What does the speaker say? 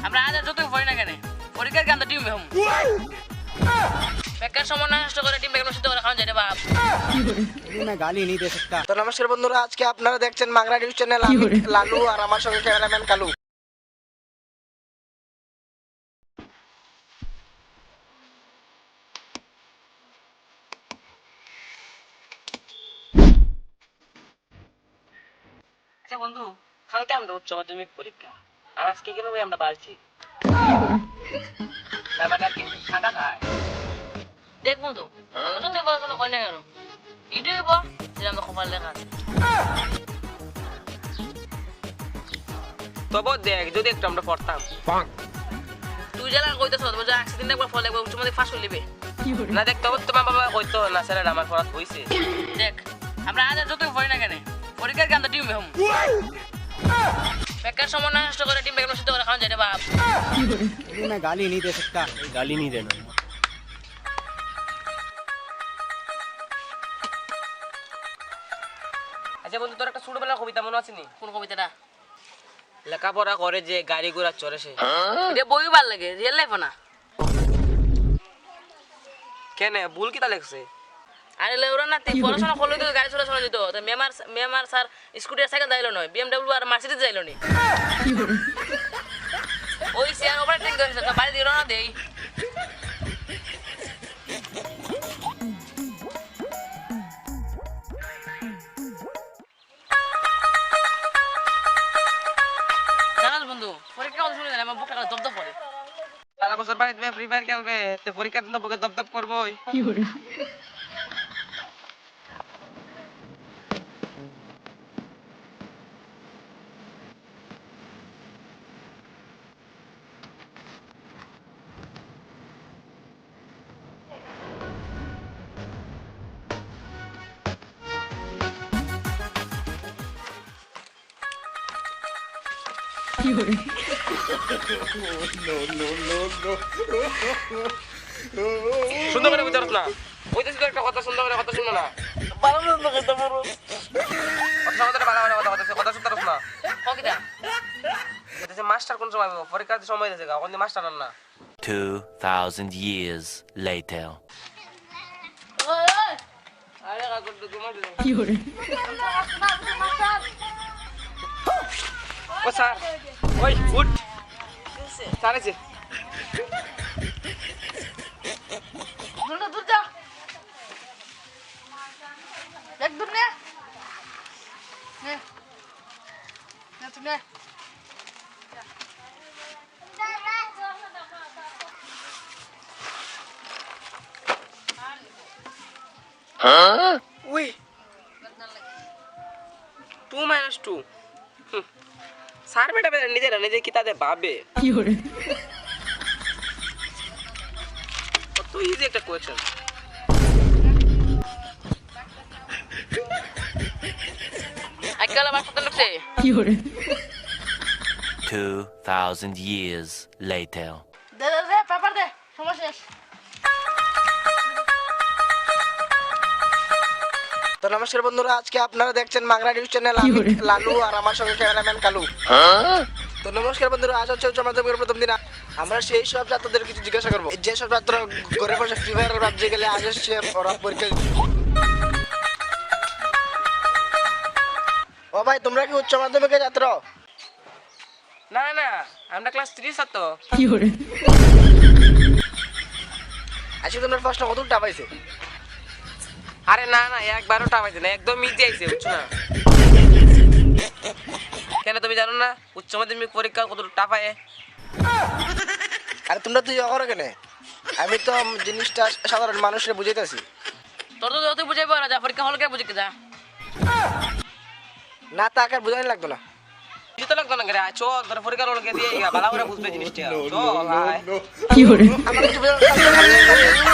আমরা আজ আর যতই পড়ি না কেন পরীক্ষার গান তো টিম হম বেকার সময় নষ্ট করে টিম বেকার নষ্ট করে খাওয়া যায় রে বাপ मैं गाली नहीं दे सकता। তো নমস্কার বন্ধুরা, আজকে আপনারা দেখছেন মাংরা নিউজ চ্যানেল। আমি লালু আর আমার সঙ্গে ক্যামেরাম্যান কালু। আচ্ছা বন্ধু, কালকে আমাদের উচ্চ মাধ্যমিক পরীক্ষা, আর আজকে কিভাবে আমরা পারছি ব্যাপারটা কি ঠান্ডা খায় দেখ বন্ধু, যতই পড়াশোনা করি না কেন এটাই বল যে আমরা খবর লেখা আছে। তবে দেখ যদি একটু আমরা পড়তাম, তুই যারা কইতেছ যে একদিন একবার ফল একবার উচ্চ মাধ্যমিক ফাঁস হয়ে নেবে না। দেখ তবে তোমার বাবা কইতো না স্যার আমার পড়াত হইছে। দেখ আমরা আজ আর যতই পড়ি না কেন পরীক্ষার গান তো টিম হম বেকার সময় নষ্ট করে টিম বেকার নষ্ট করে খাওয়া যায় রে বাপ मैं गाली नहीं दे सकता। गाली नहीं देना। আচ্ছা বন্ধু, তোর একটা ছোটবেলার কবিতা মনে আছে নি? কোন কবিতাটা? লেখাপড়া করে যে গাড়ি ঘোড়া চড়ে সে। এটা বই ভাল লাগে, রিয়েল লাইফ না। কেন ভুল কিতা লেখছে? আরে লেউরা না, তুই পড়াশোনা করলে তো গাড়ি চড়া দিত। তো মেমার স্যার স্কুটি আর সাইকেল যাইলো নয়, বিএমডব্লিউ আর মার্সিডিজ যাইলো নি। ওই চেয়ার অপারেটিং করেছে, বাড়ি দিল না দেই। জানাস বন্ধু, পরীক্ষা কথা শুনে আমার বুকটা দপদপ করে। সারা বছর বাড়িতে ফ্রি ফায়ার খেলবে, তো পরীক্ষার দিন বুকে দপদপ করবই। সুন্দর করে বুঝতে না, ওই তো একটা কথা সুন্দর করে কথা শুনো না। ভালো সুন্দর কথা বলো, কথা ভালো কথা কথা শুনতে পারছ না। ওকেটা এটা মাস্টার কোন সময় পরীক্ষার সময় দিয়েছে গা, কোন মাস্টার না। 2000 years later. আরে কাকু তোমার ও স্যার, ওই উঠ স্যার আছে দূর যা একদম নে নে নে তুমি নে উই 2 - 2 স্যার বেটা নিজে কিতাবে ভাবে কত ইজি একটা কোয়েশ্চেন। আজকাল আমার কত লাগছে 2000 years later. দে পেপার দে, সময় শেষ। তো নমস্কার বন্ধুরা, আজকে আপনারা দেখছেন মাংরা নিউজ চ্যানেল। আমি লালু আর আমার সঙ্গে ক্যামেরাম্যান কালু। তো নমস্কার বন্ধুরা, আজ হচ্ছে উচ্চ মাধ্যমিকের প্রথম দিন। আমরা সেই সব ছাত্রদের কিছু জিজ্ঞাসা করবো যে সব ছাত্র ঘরে বসে ফ্রি ফায়ার ভাবছে গেলে আজ এসছে ওরা পরীক্ষা। ও ভাই, তোমরা কি উচ্চ মাধ্যমিকের ছাত্র? না না, আমরা ক্লাস 3 ছাত্র। আজকে তোমার প্রশ্ন কতটা পাইছে? আরে না না, একবারও টাপাইছে না, একদম ইজি আইছে, বুঝছো না? কেন তুমি জানো না উচ্চ মাধ্যমিক পরীক্ষা কত টাপায়? আরে তোমরা তুই করো কেন? আমি তো জিনিসটা সাধারণ মানুষের বুঝাইতেছি। তোর তো যতই বুঝাইবো না, যা পরীক্ষা হলকে বুঝে যা। না তাকে আর বুঝানি লাগতো না। বুঝতে লাগতো না, চল তোর পরীক্ষা হলকে দিয়ে ভালো করে বুঝবে জিনিসটা। চল আয়। আমার কিছু বোঝানো লাগতো না।